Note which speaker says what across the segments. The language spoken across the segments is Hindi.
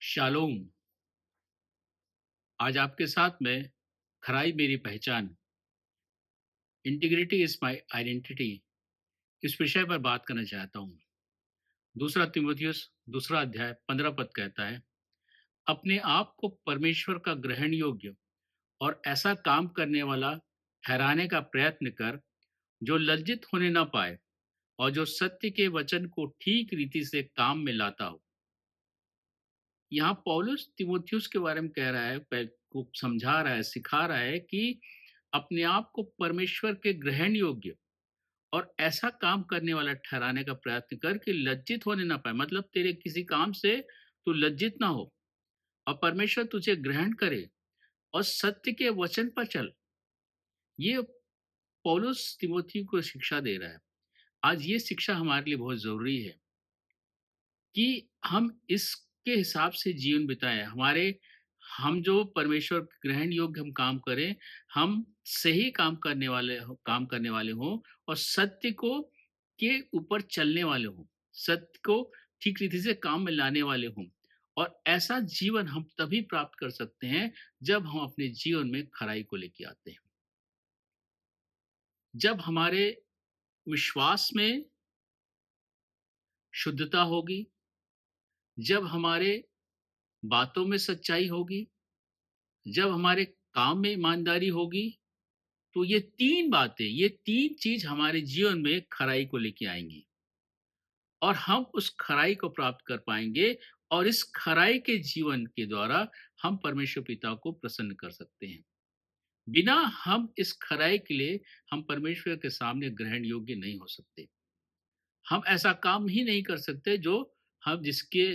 Speaker 1: शालोम। आज आपके साथ में खराई मेरी पहचान, इंटीग्रिटी इज माय आइडेंटिटी, इस विषय पर बात करना चाहता हूँ। दूसरा तिमुथियुस दूसरा अध्याय 15 पद कहता है, अपने आप को परमेश्वर का ग्रहण योग्य और ऐसा काम करने वाला ठहराने का प्रयत्न कर, जो लज्जित होने न पाए और जो सत्य के वचन को ठीक रीति से काम में लाता हो। यहाँ पौलुस तिमुथियुस के बारे में कह रहा है, को समझा रहा है, सिखा रहा है कि अपने आप को परमेश्वर के ग्रहण योग्य और ऐसा काम करने वाला ठहराने का प्रयत्न कर कि लज्जित होने ना पाए। मतलब तेरे किसी काम से तू लज्जित ना हो और परमेश्वर तुझे ग्रहण करे और सत्य के वचन पर चल। ये पौलुस तिमोथी को शिक्षा दे रहा है। आज ये शिक्षा हमारे लिए बहुत जरूरी है कि हम इसके हिसाब से जीवन बिताएं। हम जो परमेश्वर के ग्रहण योग्य हम काम करें, हम सही काम करने वाले हों और सत्य को के ऊपर चलने वाले हों, सत्य को ठीक रीति से काम में लाने वाले हों। और ऐसा जीवन हम तभी प्राप्त कर सकते हैं जब हम अपने जीवन में खराई को लेके आते हैं। जब हमारे विश्वास में शुद्धता होगी, जब हमारे बातों में सच्चाई होगी, जब हमारे काम में ईमानदारी होगी, तो ये 3 चीज़ हमारे जीवन में खराई को लेके आएँगी और हम उस खराई को प्राप्त कर पाएँगे और इस खराई के जीवन के द्वारा हम परमेश्वर पिता को प्रसन्न कर सकते हैं। बिना हम इस खराई के लिए हम परमेश्वर के सामने ग्रहण योग्य नहीं हो सकते। हम ऐसा काम ही नहीं कर सकते हम जिसके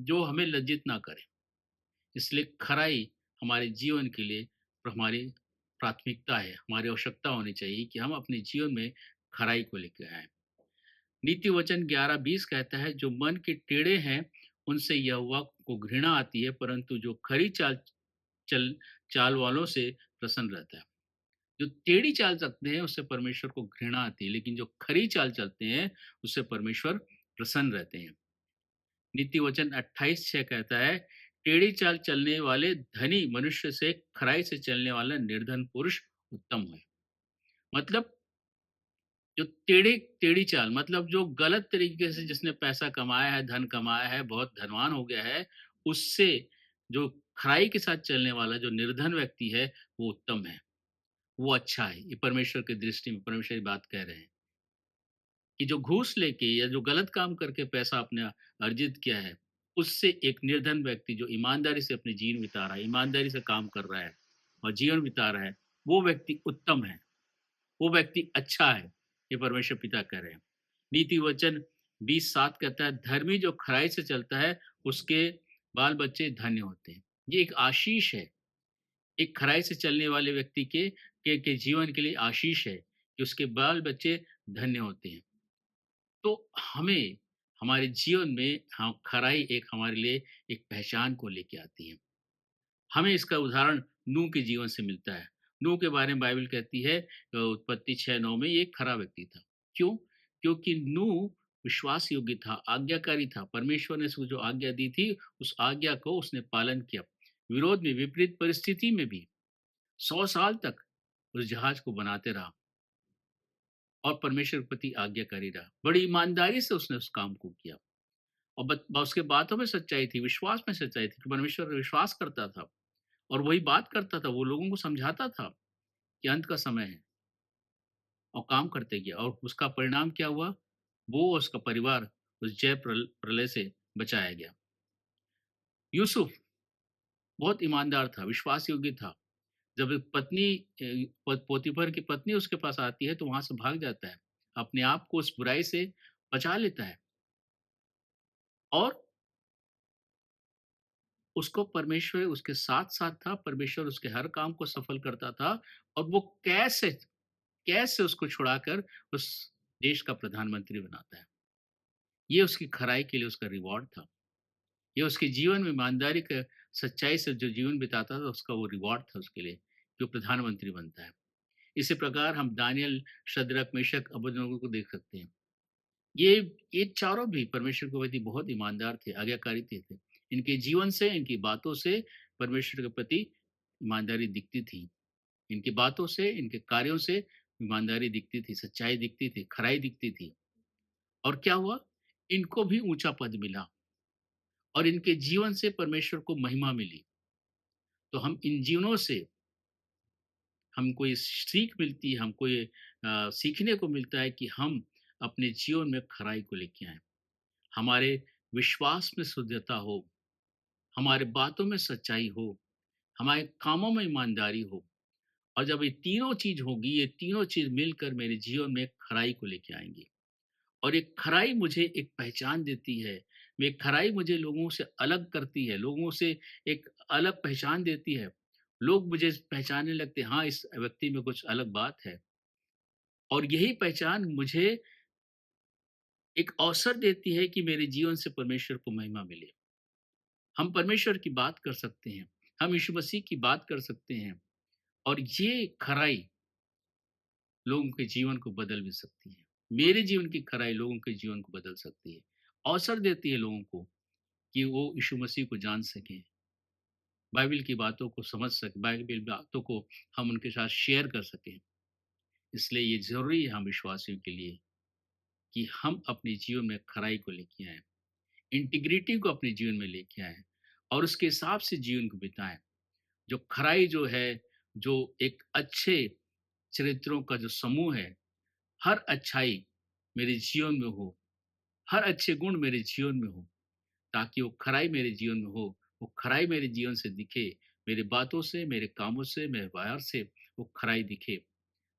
Speaker 1: जो हमें लज्जित ना करे। इसलिए खराई हमारे जीवन के लिए हमारी प्राथमिकता है, हमारी आवश्यकता होनी चाहिए कि हम अपने जीवन में खराई को लेकर आए। नीति वचन 11:20 कहता है, जो मन के टेढ़े हैं उनसे यहोवा को घृणा आती है, परंतु जो खरी चल चाल वालों से प्रसन्न रहता है। जो टेढ़ी चाल चलते हैं उससे परमेश्वर को घृणा आती है, लेकिन जो खरी चाल चलते हैं उससे परमेश्वर प्रसन्न रहते हैं। नीति वचन 28:6 कहता है, टेढ़ी चाल चलने वाले धनी मनुष्य से खराई से चलने वाला निर्धन पुरुष उत्तम है। मतलब जो टेढ़ी चाल, मतलब जो गलत तरीके से जिसने पैसा कमाया है, धन कमाया है, बहुत धनवान हो गया है, उससे जो खराई के साथ चलने वाला जो निर्धन व्यक्ति है, वो उत्तम है, वो अच्छा है। ये परमेश्वर की दृष्टि में परमेश्वर की बात कह रहे हैं कि जो घूस लेके या जो गलत काम करके पैसा अपने अर्जित किया है, उससे एक निर्धन व्यक्ति जो ईमानदारी से अपने जीवन बिता रहा है, ईमानदारी से काम कर रहा है और जीवन बिता रहा है, वो व्यक्ति उत्तम है, वो व्यक्ति अच्छा है। ये परमेश्वर पिता कह रहे हैं। नीति वचन 20:7 कहता है, धर्मी जो खराई से चलता है उसके बाल बच्चे धन्य होते हैं। ये एक आशीष है। एक खराई से चलने वाले व्यक्ति के जीवन के लिए आशीष है कि उसके बाल बच्चे धन्य होते हैं। तो हमें हमारे जीवन में खराई एक हमारे लिए एक पहचान को लेके आती है। हमें इसका उदाहरण नूह के जीवन से मिलता है। नूह के बारे में बाइबल कहती है, उत्पत्ति 6:9 में, ये एक खरा व्यक्ति था। क्यों? क्योंकि नूह विश्वास योग्य था, आज्ञाकारी था। परमेश्वर ने उसको जो आज्ञा दी थी, उस आज्ञा को उसने पालन किया। विरोध में, विपरीत परिस्थिति में भी 100 साल तक उस जहाज को बनाते रहा और परमेश्वर के प्रति आज्ञाकारी रहा। बड़ी ईमानदारी से उसने उस काम को किया और उसके बातों में सच्चाई थी, विश्वास में सच्चाई थी कि परमेश्वर पर विश्वास करता था और वही बात करता था, वो लोगों को समझाता था कि अंत का समय है और काम करते गया। और उसका परिणाम क्या हुआ? वो और उसका परिवार उस जय प्रलय से बचाया गया। यूसुफ बहुत ईमानदार था, विश्वास योग्य था। जब पोतीफर की पत्नी उसके पास आती है तो वहां से भाग जाता है, अपने आप को उस बुराई से बचा लेता है और उसको परमेश्वर उसके साथ-साथ था, परमेश्वर उसके हर काम को सफल करता था और वो कैसे कैसे उसको छुड़ाकर उस देश का प्रधानमंत्री बनाता है। ये उसकी खराई के लिए उसका रिवॉर्ड था। ये उसके जीवन में ईमानदारी का सच्चाई से जो जीवन बिताता था उसका वो रिवॉर्ड था उसके लिए, जो प्रधानमंत्री बनता है। इसी प्रकार हम दानियल, शद्रक, मेशक, अबेदनगो को देख सकते हैं। ये ये चारों भी परमेश्वर के प्रति बहुत ईमानदार थे, आज्ञाकारी थे। इनके जीवन से, इनकी बातों से परमेश्वर के प्रति ईमानदारी दिखती थी। इनकी बातों से, इनके कार्यों से ईमानदारी दिखती थी, सच्चाई दिखती थी, खराई दिखती थी। और क्या हुआ? इनको भी ऊँचा पद मिला और इनके जीवन से परमेश्वर को महिमा मिली। तो हम इन जीवनों से हमको ये सीख मिलती है, हमको ये सीखने को मिलता है कि हम अपने जीवन में खराई को लेके आएँ। हमारे विश्वास में शुद्धता हो, हमारे बातों में सच्चाई हो, हमारे कामों में ईमानदारी हो और जब ये तीनों चीज़ होगी, ये तीनों चीज़ मिलकर मेरे जीवन में खराई को लेके आएँगी। और एक खराई मुझे एक पहचान देती है। ये खराई मुझे लोगों से अलग करती है, लोगों से एक अलग पहचान देती है। लोग मुझे पहचानने लगते हैं, हाँ, इस व्यक्ति में कुछ अलग बात है। और यही पहचान मुझे एक अवसर देती है कि मेरे जीवन से परमेश्वर को महिमा मिले। हम परमेश्वर की बात कर सकते हैं, हम यीशु मसीह की बात कर सकते हैं और ये खराई लोगों के जीवन को बदल भी सकती है। मेरे जीवन की खराई लोगों के जीवन को बदल सकती है। अवसर देती है लोगों को कि वो यीशु मसीह को जान सकें, बाइबल की बातों को समझ सकें, बाइबल बातों को हम उनके साथ शेयर कर सकें। इसलिए ये ज़रूरी है हम विश्वासियों के लिए कि हम अपने जीवन में खराई को लेके आएँ, इंटीग्रिटी को अपने जीवन में लेके आएँ और उसके हिसाब से जीवन को बिताएँ। जो खराई जो है, जो एक अच्छे चरित्रों का जो समूह है, हर अच्छाई मेरे जीवन में हो, हर अच्छे गुण मेरे जीवन में हो, ताकि वो खराई मेरे जीवन में हो, वो खराई मेरे जीवन से दिखे, मेरी बातों से, मेरे कामों से, मेरे व्यवहार से वो खराई दिखे,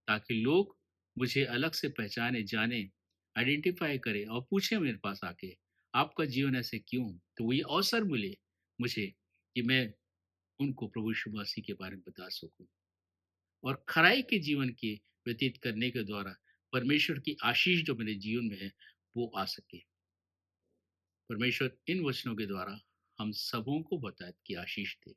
Speaker 1: ताकि लोग मुझे अलग से पहचाने, जाने, आइडेंटिफ़ाई करें और पूछें मेरे पास आके, आपका जीवन ऐसे क्यों? तो वो ये अवसर मिले मुझे कि मैं उनको प्रभु यीशु मसीह के बारे में बता सकूँ और खराई के जीवन के व्यतीत करने के द्वारा परमेश्वर की आशीष जो मेरे जीवन में है, वो आ सके। परमेश्वर इन वचनों के द्वारा हम सबों को बता कि आशीष दे।